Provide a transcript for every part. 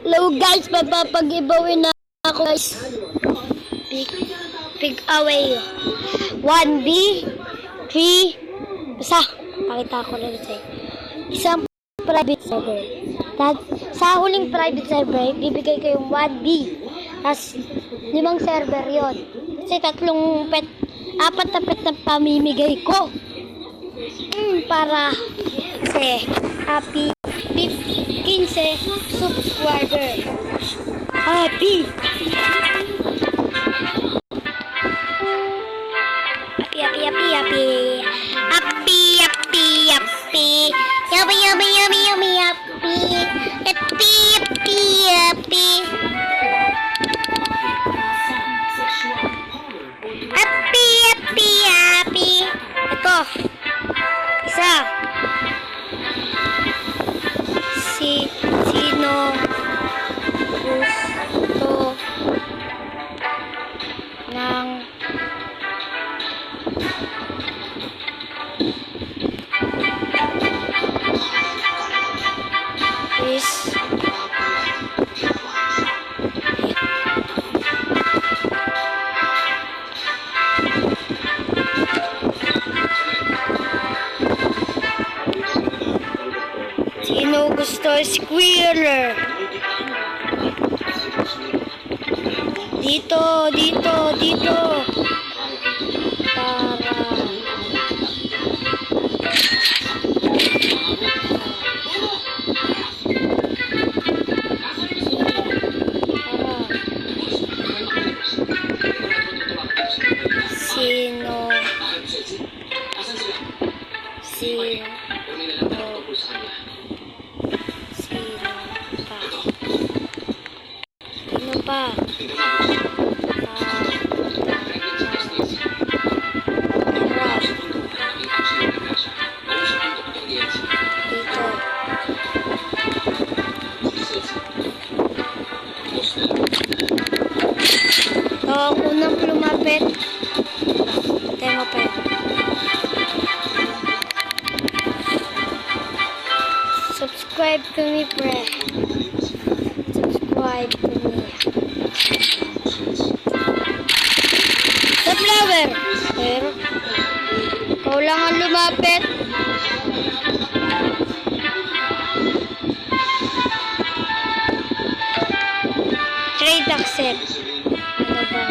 Hello guys, papapag-ibawin na ako guys. Pick away. 1B, 3, basta, pakita ko lang sa'yo. Isang private server. Sa huling private server, bibigay ko yung 1B. Tapos, 5 server yon. Kasi 3 pet, 4 na pet na pamimigay ko. Para kasi happy 15 subscriber. Happy. Ito. Isa. Sino gusto ng is sino gusto squirrel? Dito. Sino pa? Ito ang unang lumapit. Tema pa yun. Subscribe to me, pre. Subscribe to me. Sa flower. Pero, ikaw lang ang lumapit. Trade accept. Ano ba?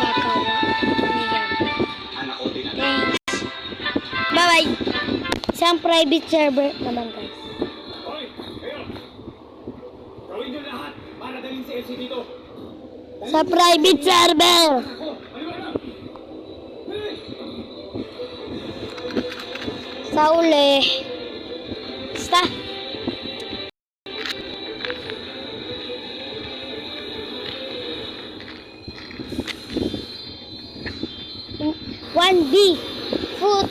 Kakawa. Thanks. Bye-bye. Isang private server naman guys. Sa private server. Sa uli. Basta. One B. Food.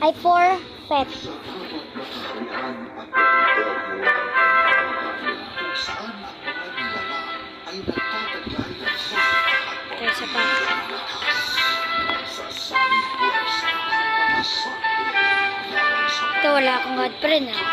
4 pet. Isa pa. Ito wala akong godfriend ha.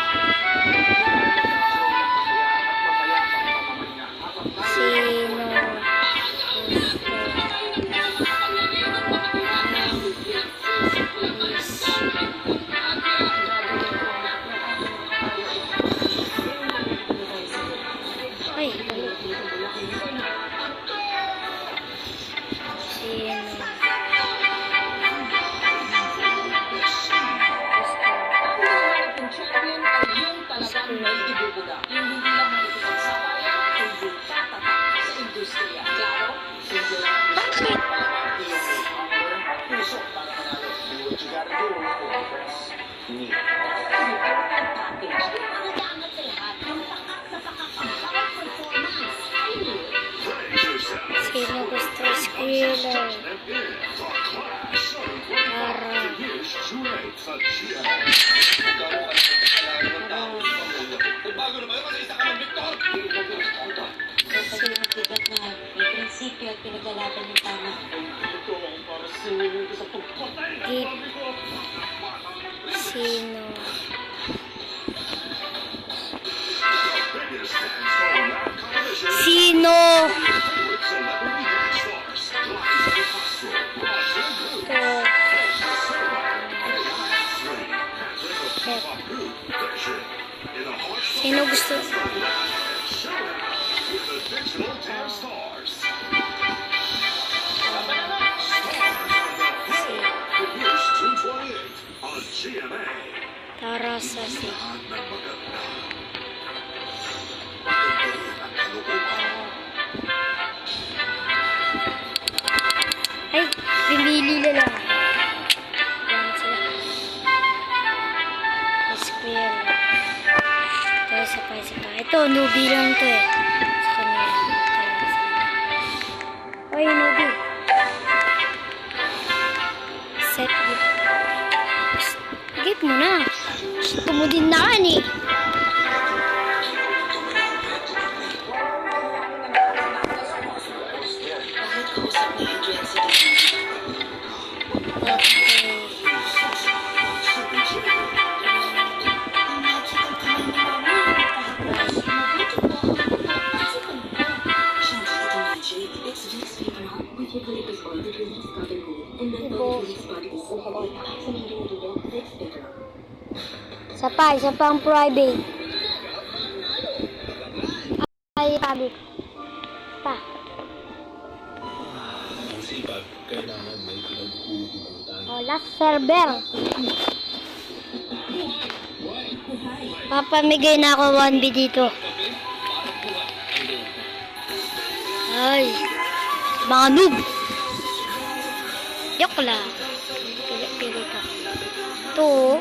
Sino gusto squirrel? May prinsipyo at pinaglalaban ng tama. Sino Sino gusto? Tara sa si. Ay, pimili na lang. Yan sila. Square. Ito, isa pa. Ito, newbie lang to eh. Sa kanila. Ay, newbie. Set gift. Gift mo na. Gusto mo din na kan eh. Isa pa ang private. Ay, public. Pa. Oh, last server. Papamigay na ako 1B dito. Ay, mga noob. Yok lang. Pili ka. Ito.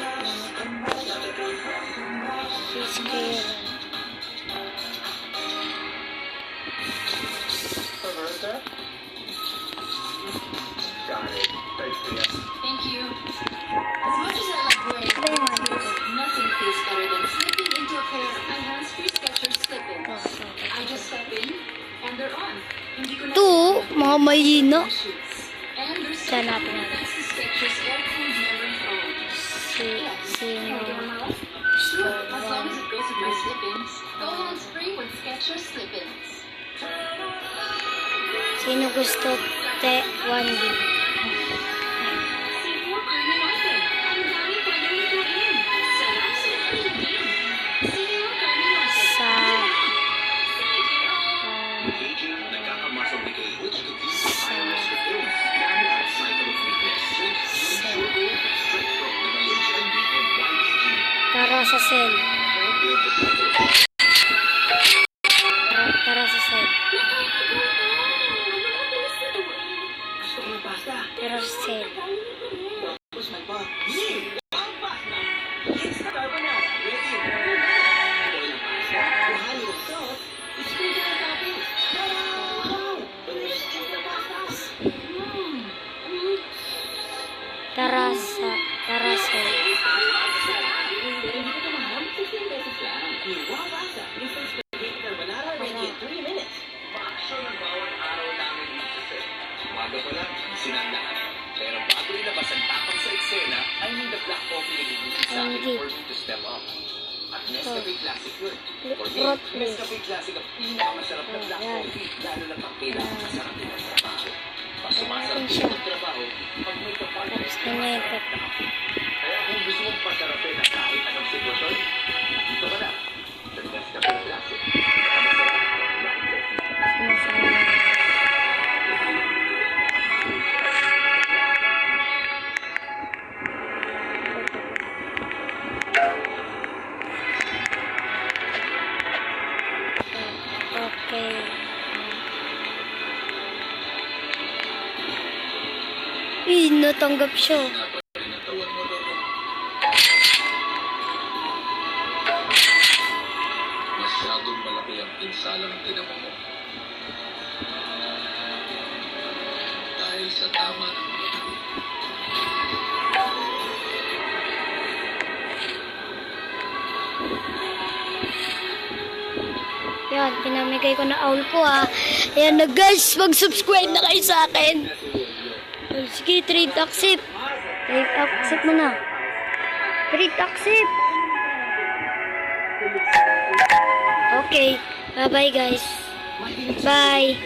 Thank you. As much as I love wearing Skechers, nothing feels better than slipping into a pair of my hands-free Skechers slip-ins. I just step in, and they're on. Hindi ko na Ito, mga mahina. shoes. And there's Diyan natin natin. that's the Skechers air-cooled memory foam. Sure, as long as it goes with my slip-ins. Go hands-free with Skechers slip-ins. Sino gusto 1B? Tara sa cell. Tara sa cell. Tara sa cell. Tara sa cell. Umaga pa lang, sinandahan. Pero bago ilabas ang tapang sa eksena, I need the black coffee na ginisip sa akin for me to step up. At Nescafe Classic yun. For me, Nescafe Classic ang pinakamasarap na black coffee, lalo na pag kailangan masarap din ang trabaho. Pag sumasarap din ang trabaho, pag may kapartner, kaya kung gusto mong pasarapin ang kahit anong sitwasyon, dito ka na. Sa Nescafe Classic. Okay. Natanggap siya. Masyadong malaki ang pinsalang tinamo mo. Dahil sa tama ng mga Yan, pinamigay ko na owl ko ha. Ayan na guys, mag-subscribe na kayo sa akin. Sige, trade accept. Trade accept mo na. Trade accept. Okay, bye-bye guys. Bye.